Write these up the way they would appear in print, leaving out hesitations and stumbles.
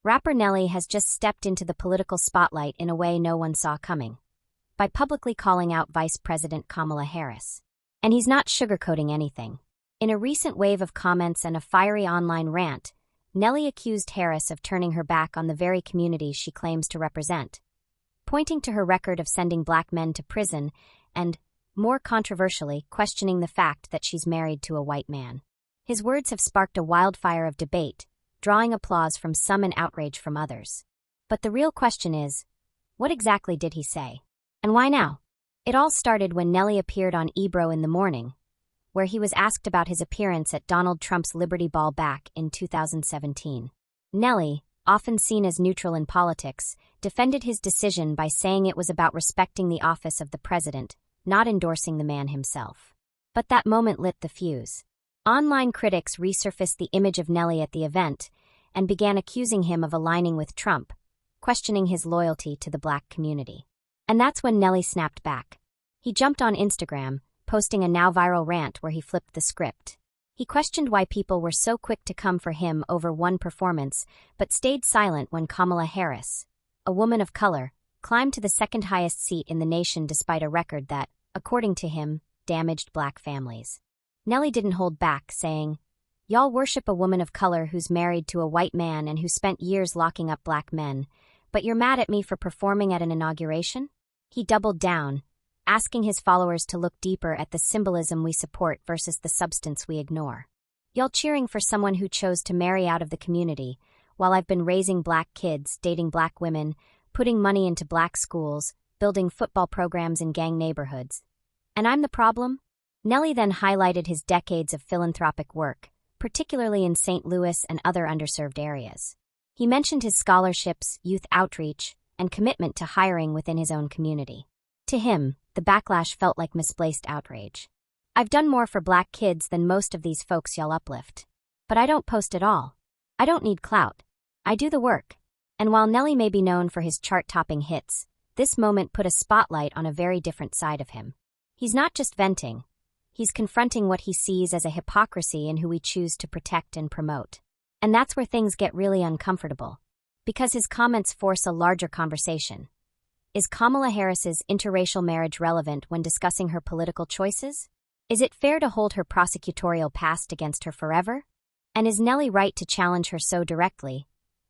Rapper Nelly has just stepped into the political spotlight in a way no one saw coming, by publicly calling out Vice President Kamala Harris. And he's not sugarcoating anything. In a recent wave of comments and a fiery online rant, Nelly accused Harris of turning her back on the very community she claims to represent, pointing to her record of sending black men to prison and, more controversially, questioning the fact that she's married to a white man. His words have sparked a wildfire of debate, drawing applause from some and outrage from others. But the real question is, what exactly did he say? And why now? It all started when Nelly appeared on Ebro in the Morning, where he was asked about his appearance at Donald Trump's Liberty Ball back in 2017. Nelly, often seen as neutral in politics, defended his decision by saying it was about respecting the office of the president, not endorsing the man himself. But that moment lit the fuse. Online critics resurfaced the image of Nelly at the event and began accusing him of aligning with Trump, questioning his loyalty to the black community. And that's when Nelly snapped back. He jumped on Instagram, posting a now-viral rant where he flipped the script. He questioned why people were so quick to come for him over one performance, but stayed silent when Kamala Harris, a woman of color, climbed to the second-highest seat in the nation despite a record that, according to him, damaged black families. Nelly didn't hold back, saying, "Y'all worship a woman of color who's married to a white man and who spent years locking up black men, but you're mad at me for performing at an inauguration?" He doubled down, asking his followers to look deeper at the symbolism we support versus the substance we ignore. "Y'all cheering for someone who chose to marry out of the community, while I've been raising black kids, dating black women, putting money into black schools, building football programs in gang neighborhoods. And I'm the problem?" Nelly then highlighted his decades of philanthropic work, particularly in St. Louis and other underserved areas. He mentioned his scholarships, youth outreach, and commitment to hiring within his own community. To him, the backlash felt like misplaced outrage. "I've done more for black kids than most of these folks y'all uplift. But I don't post at all. I don't need clout. I do the work." And while Nelly may be known for his chart-topping hits, this moment put a spotlight on a very different side of him. He's not just venting. He's confronting what he sees as a hypocrisy in who we choose to protect and promote. And that's where things get really uncomfortable, because his comments force a larger conversation. Is Kamala Harris's interracial marriage relevant when discussing her political choices? Is it fair to hold her prosecutorial past against her forever? And is Nelly right to challenge her so directly?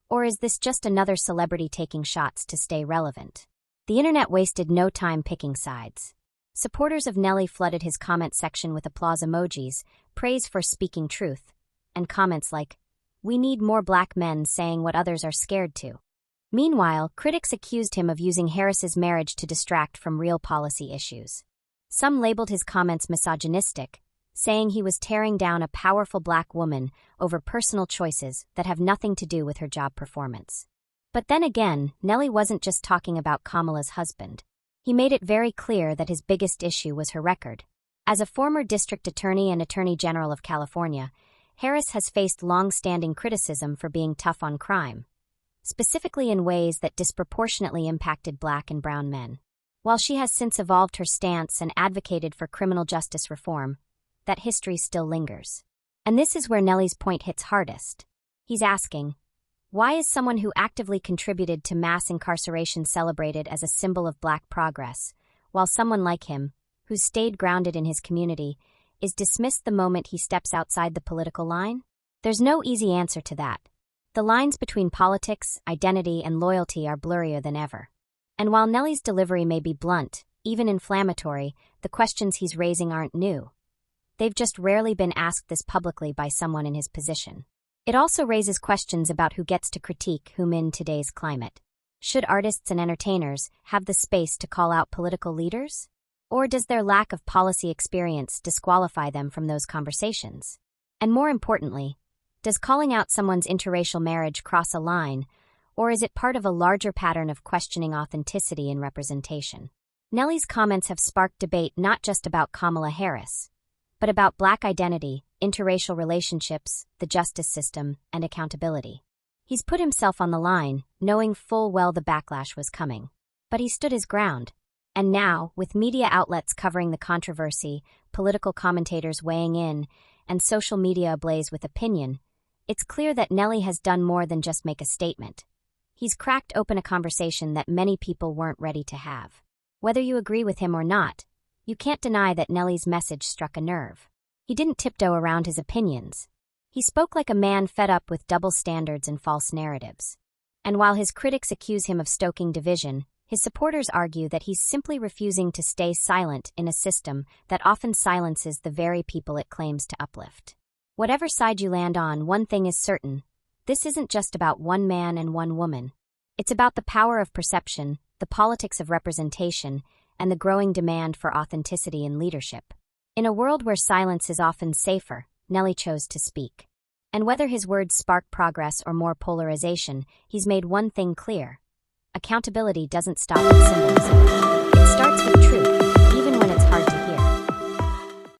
Or is this just another celebrity taking shots to stay relevant? The internet wasted no time picking sides. Supporters of Nelly flooded his comment section with applause emojis, praise for speaking truth, and comments like, "We need more black men saying what others are scared to." Meanwhile, critics accused him of using Harris's marriage to distract from real policy issues. Some labeled his comments misogynistic, saying he was tearing down a powerful black woman over personal choices that have nothing to do with her job performance. But then again, Nelly wasn't just talking about Kamala's husband. He made it very clear that his biggest issue was her record. As a former district attorney and attorney general of California, Harris has faced long-standing criticism for being tough on crime, specifically in ways that disproportionately impacted black and brown men. While she has since evolved her stance and advocated for criminal justice reform, that history still lingers. And this is where Nelly's point hits hardest. He's asking, why is someone who actively contributed to mass incarceration celebrated as a symbol of black progress, while someone like him, who's stayed grounded in his community, is dismissed the moment he steps outside the political line? There's no easy answer to that. The lines between politics, identity, and loyalty are blurrier than ever. And while Nelly's delivery may be blunt, even inflammatory, the questions he's raising aren't new. They've just rarely been asked this publicly by someone in his position. It also raises questions about who gets to critique whom in today's climate. Should artists and entertainers have the space to call out political leaders? Or does their lack of policy experience disqualify them from those conversations? And more importantly, does calling out someone's interracial marriage cross a line, or is it part of a larger pattern of questioning authenticity and representation? Nelly's comments have sparked debate not just about Kamala Harris, but about black identity, interracial relationships, the justice system, and accountability. He's put himself on the line, knowing full well the backlash was coming. But he stood his ground. And now, with media outlets covering the controversy, political commentators weighing in, and social media ablaze with opinion, It's clear that Nelly has done more than just make a statement. He's cracked open a conversation that many people weren't ready to have. Whether you agree with him or not, you can't deny that Nelly's message struck a nerve. He didn't tiptoe around his opinions. He spoke like a man fed up with double standards and false narratives. And while his critics accuse him of stoking division, his supporters argue that he's simply refusing to stay silent in a system that often silences the very people it claims to uplift. Whatever side you land on, one thing is certain. This isn't just about one man and one woman. It's about the power of perception, the politics of representation, and the growing demand for authenticity in leadership. In a world where silence is often safer, Nelly chose to speak. And whether his words spark progress or more polarization, he's made one thing clear. Accountability doesn't stop at symbolism. It starts with truth.